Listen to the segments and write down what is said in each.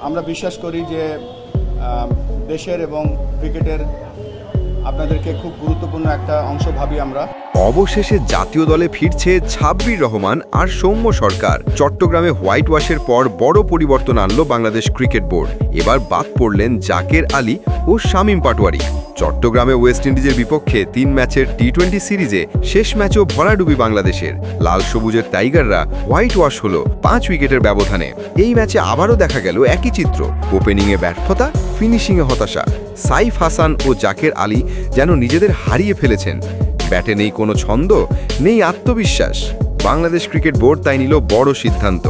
আমরা বিশ্বাস করি যে দেশের এবং ক্রিকেটের আপনাদেরকে খুব গুরুত্বপূর্ণ একটা অংশ ভাবি আমরা। অবশেষে জাতীয় দলে ফিরছে সাব্বির রহমান আর সৌম্য সরকার। চট্টগ্রামে হোয়াইট ওয়াশের পর বড় পরিবর্তন আনলো বাংলাদেশ ক্রিকেট বোর্ড। এবার বাদ পড়লেন জাকের আলী ও শামীম পাটোয়ারি। চট্টগ্রামে ওয়েস্ট ইন্ডিজের বিপক্ষে 3 ম্যাচের টি-20 সিরিজে শেষ ম্যাচও ভরাডুবি বাংলাদেশের। লাল সবুজের টাইগাররা হোয়াইট ওয়াশ হলো 5 উইকেটের ব্যবধানে। এই ম্যাচে আবারও দেখা গেল একই চিত্র, ওপেনিংয়ে ব্যর্থতা, ফিনিশিংয়ে হতাশা। সাইফ হাসান ও জাকের আলী যেন নিজেদের হারিয়ে ফেলেছেন। ব্যাটে নেই কোনো ছন্দ, নেই আত্মবিশ্বাস। বাংলাদেশ ক্রিকেট বোর্ড তাই নিল বড় সিদ্ধান্ত।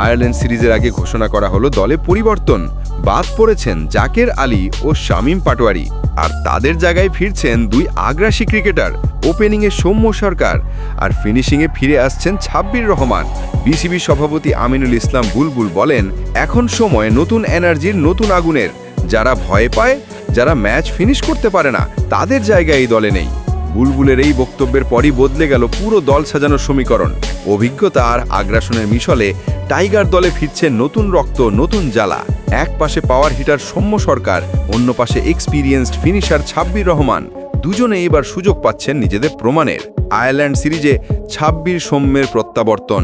আয়ারল্যান্ড সিরিজের আগে ঘোষণা করা হলো দলে পরিবর্তন। বাদ পড়েছেন জাকের আলী ও শামীম পাটোয়ারি, আর তাদের জায়গায় ফিরছেন 2 আগ্রাসী ক্রিকেটার। ওপেনিংয়ে সৌম্য সরকার আর ফিনিশিংয়ে ফিরে আসছেন সাব্বির রহমান। বিসিবি সভাপতি আমিনুল ইসলাম বুলবুল বলেন, এখন সময় নতুন এনার্জির, নতুন আগুনের। যারা ভয় পায়, যারা ম্যাচ ফিনিশ করতে পারে না, তাদের জায়গায় এই দলে নেই। বুলবুলের এই বক্তব্যের পরই বদলে গেল পুরো দল সাজানোর সমীকরণ। অভিজ্ঞতা আর আগ্রাসনের মিশলে টাইগার দলে ফিরছে নতুন রক্ত, নতুন জ্বালা। এক পাশে পাওয়ার হিটার সৌম্য সরকার, অন্য পাশে এক্সপিরিয়েন্সড ফিনিশার সাব্বির রহমান। দুজনে এবার সুযোগ পাচ্ছেন নিজেদের প্রমাণের। আয়ারল্যান্ড সিরিজে 26 সৌম্যের প্রত্যাবর্তন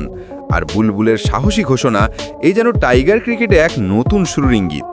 আর বুলবুলের সাহসী ঘোষণা, এই যেন টাইগার ক্রিকেটে এক নতুন শুরুর ইঙ্গিত।